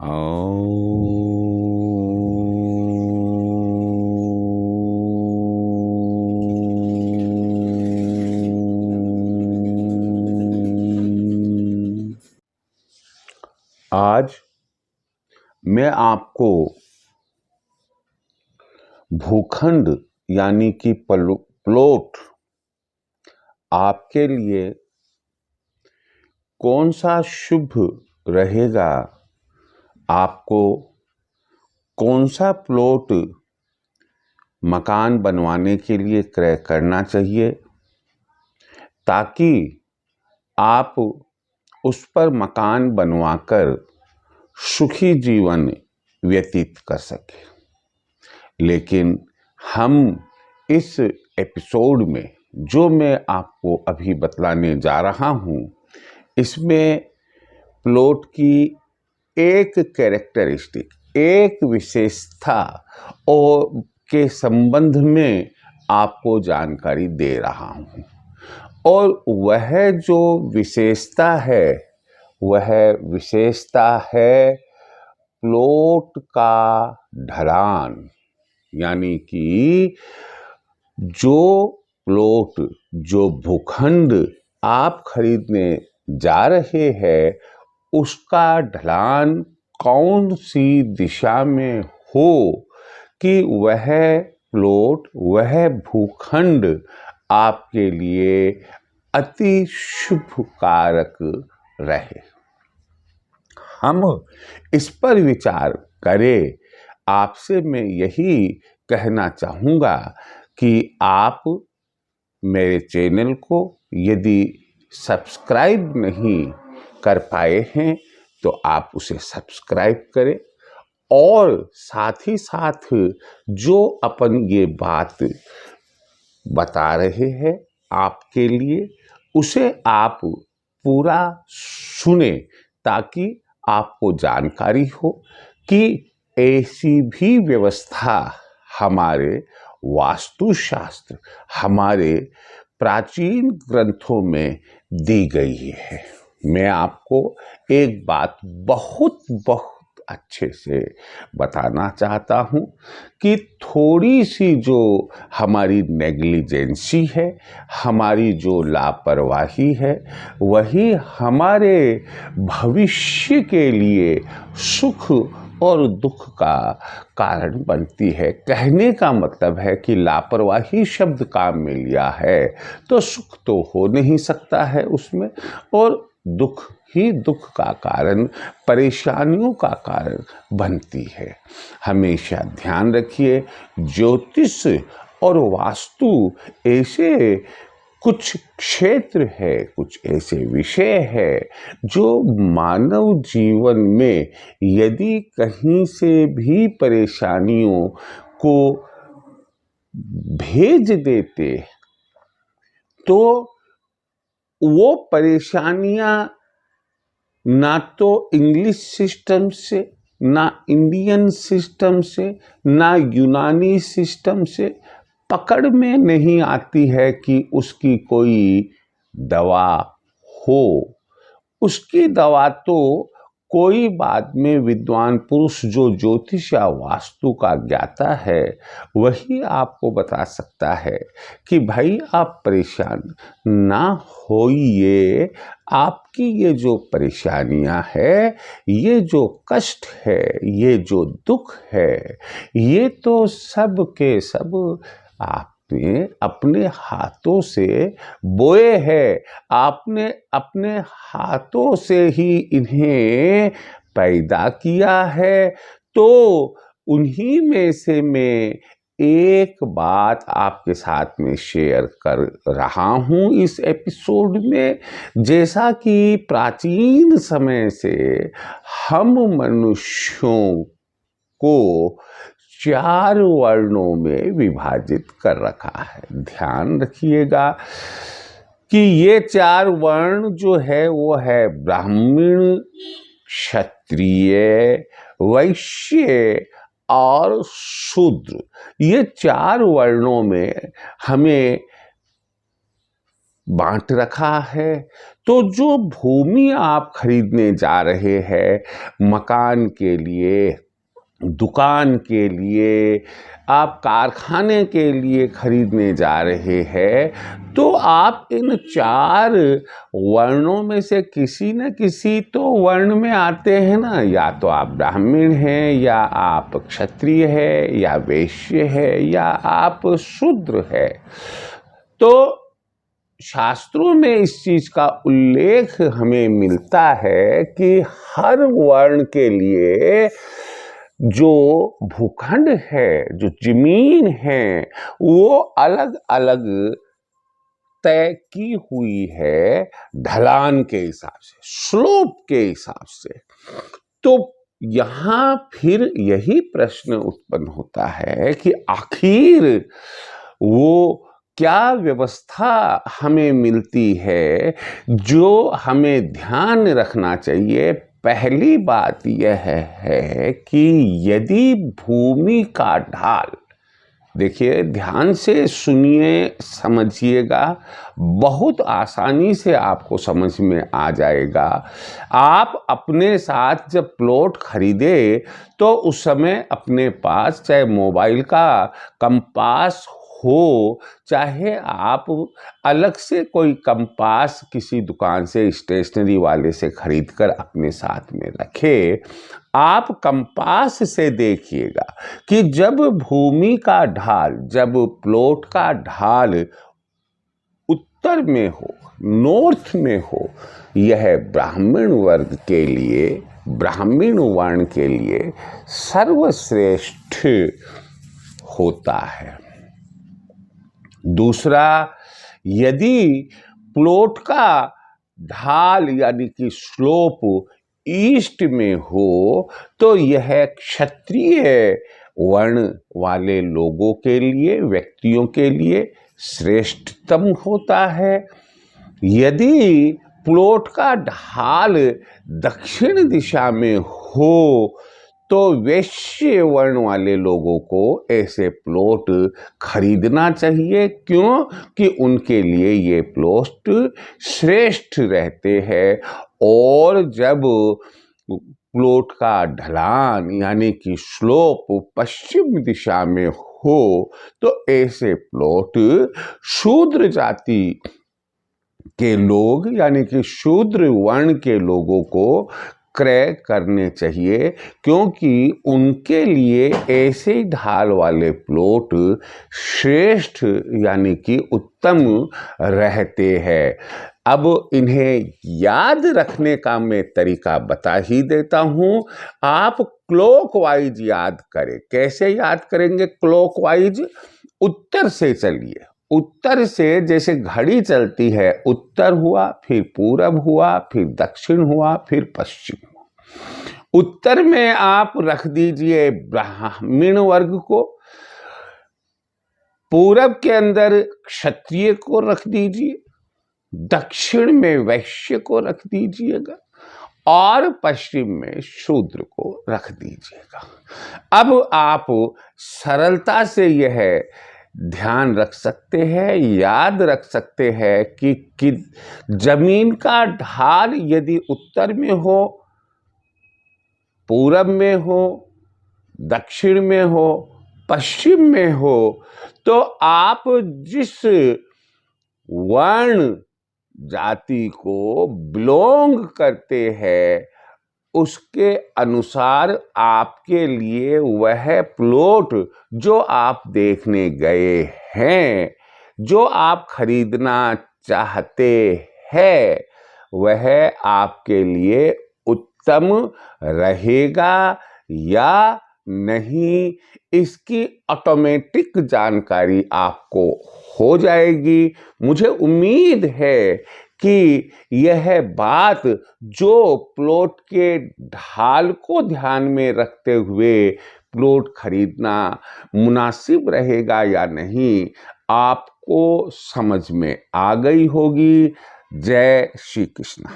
ओ आज मैं आपको भूखंड यानी कि प्लॉट आपके लिए कौन सा शुभ रहेगा, आपको कौन सा प्लॉट मकान बनवाने के लिए क्रय करना चाहिए ताकि आप उस पर मकान बनवाकर सुखी जीवन व्यतीत कर सकें। लेकिन हम इस एपिसोड में जो मैं आपको अभी बतलाने जा रहा हूँ, इसमें प्लॉट की एक कैरेक्टरिस्टिक, एक विशेषता और के संबंध में आपको जानकारी दे रहा हूँ। और वह जो विशेषता है, वह विशेषता है प्लॉट का ढलान, यानी कि जो प्लॉट, जो भूखंड आप खरीदने जा रहे हैं, उसका ढलान कौन सी दिशा में हो कि वह प्लॉट, वह भूखंड आपके लिए अति शुभकारक रहे। हम इस पर विचार करें। आपसे मैं यही कहना चाहूँगा कि आप मेरे चैनल को यदि सब्सक्राइब नहीं कर पाए हैं तो आप उसे सब्सक्राइब करें, और साथ ही साथ जो अपन ये बात बता रहे हैं आपके लिए, उसे आप पूरा सुने ताकि आपको जानकारी हो कि ऐसी भी व्यवस्था हमारे वास्तुशास्त्र, हमारे प्राचीन ग्रंथों में दी गई है। मैं आपको एक बात बहुत अच्छे से बताना चाहता हूँ कि थोड़ी सी जो हमारी नेग्लिजेंसी है, हमारी जो लापरवाही है, वही हमारे भविष्य के लिए सुख और दुख का कारण बनती है। कहने का मतलब है कि लापरवाही शब्द काम में लिया है तो सुख तो हो नहीं सकता है उसमें, और दुख ही दुख का कारण, परेशानियों का कारण बनती है। हमेशा ध्यान रखिए, ज्योतिष और वास्तु ऐसे कुछ क्षेत्र है, कुछ ऐसे विषय है जो मानव जीवन में यदि कहीं से भी परेशानियों को भेज देते तो वो परेशानियां ना तो इंग्लिश सिस्टम से, ना इंडियन सिस्टम से, ना यूनानी सिस्टम से पकड़ में नहीं आती है कि उसकी कोई दवा हो। उसकी दवा तो कोई बाद में विद्वान पुरुष जो ज्योतिष या वास्तु का ज्ञाता है वही आपको बता सकता है कि भाई आप परेशान ना होइए। आपकी ये जो परेशानियां है, ये जो कष्ट है, ये जो दुख है, ये तो सब के सब आपने अपने हाथों से बोए हैं। आपने अपने हाथों से ही इन्हें पैदा किया है। तो उन्हीं में से मैं एक बात आपके साथ में शेयर कर रहा हूं इस एपिसोड में। जैसा कि प्राचीन समय से हम मनुष्यों को 4 वर्णों में विभाजित कर रखा है। ध्यान रखिएगा कि ये 4 वर्ण जो है वो है ब्राह्मण, क्षत्रिय, वैश्य और शूद्र। ये 4 वर्णों में हमें बांट रखा है। तो जो भूमि आप खरीदने जा रहे हैं, मकान के लिए, दुकान के लिए, आप कारखाने के लिए खरीदने जा रहे हैं, तो आप इन 4 वर्णों में से किसी न किसी तो वर्ण में आते हैं ना। या तो आप ब्राह्मण हैं, या आप क्षत्रिय है, या वैश्य है, या आप शूद्र है। तो शास्त्रों में इस चीज का उल्लेख हमें मिलता है कि हर वर्ण के लिए जो भूखंड है, जो जमीन है, वो अलग अलग तय की हुई है, ढलान के हिसाब से, स्लोप के हिसाब से। तो यहां फिर यही प्रश्न उत्पन्न होता है कि आखिर वो क्या व्यवस्था हमें मिलती है जो हमें ध्यान रखना चाहिए। पहली बात यह है कि यदि भूमि का ढाल, देखिए ध्यान से सुनिए, समझिएगा, बहुत आसानी से आपको समझ में आ जाएगा। आप अपने साथ जब प्लॉट खरीदे तो उस समय अपने पास चाहे मोबाइल का कंपास हो, चाहे आप अलग से कोई कंपास किसी दुकान से, स्टेशनरी वाले से खरीद कर अपने साथ में रखे, आप कंपास से देखिएगा कि जब भूमि का ढाल, जब प्लॉट का ढाल उत्तर में हो, नॉर्थ में हो, यह ब्राह्मण वर्ग के लिए, ब्राह्मण वर्ण के लिए सर्वश्रेष्ठ होता है। दूसरा, यदि प्लॉट का ढाल यानी कि स्लोप ईस्ट में हो तो यह क्षत्रिय वर्ण वाले लोगों के लिए, व्यक्तियों के लिए श्रेष्ठतम होता है। यदि प्लॉट का ढाल दक्षिण दिशा में हो तो वैश्य वर्ण वाले लोगों को ऐसे प्लॉट खरीदना चाहिए। क्यों? कि उनके लिए ये प्लॉट श्रेष्ठ रहते हैं। और जब प्लॉट का ढलान यानी कि स्लोप पश्चिम दिशा में हो तो ऐसे प्लॉट शूद्र जाति के लोग यानी कि शूद्र वर्ण के लोगों को क्रय करने चाहिए, क्योंकि उनके लिए ऐसे ढाल वाले प्लॉट श्रेष्ठ यानी कि उत्तम रहते हैं। अब इन्हें याद रखने का मैं तरीका बता ही देता हूं। आप क्लॉकवाइज याद करें। कैसे याद करेंगे क्लॉकवाइज? उत्तर से चलिए। उत्तर से जैसे घड़ी चलती है, उत्तर हुआ, फिर पूरब हुआ, फिर दक्षिण हुआ, फिर पश्चिम हुआ। उत्तर में आप रख दीजिए ब्राह्मण वर्ग को, पूरब के अंदर क्षत्रिय को रख दीजिए, दक्षिण में वैश्य को रख दीजिएगा, और पश्चिम में शूद्र को रख दीजिएगा। अब आप सरलता से यह ध्यान रख सकते हैं, याद रख सकते हैं कि जमीन का ढाल यदि उत्तर में हो, पूरब में हो, दक्षिण में हो, पश्चिम में हो, तो आप जिस वर्ण जाति को बिलोंग करते हैं उसके अनुसार आपके लिए वह प्लॉट जो आप देखने गए हैं, जो आप खरीदना चाहते हैं, वह आपके लिए उत्तम रहेगा या नहीं, इसकी ऑटोमेटिक जानकारी आपको हो जाएगी। मुझे उम्मीद है कि यह बात जो प्लॉट के ढाल को ध्यान में रखते हुए प्लॉट खरीदना मुनासिब रहेगा या नहीं, आपको समझ में आ गई होगी। जय श्री कृष्ण।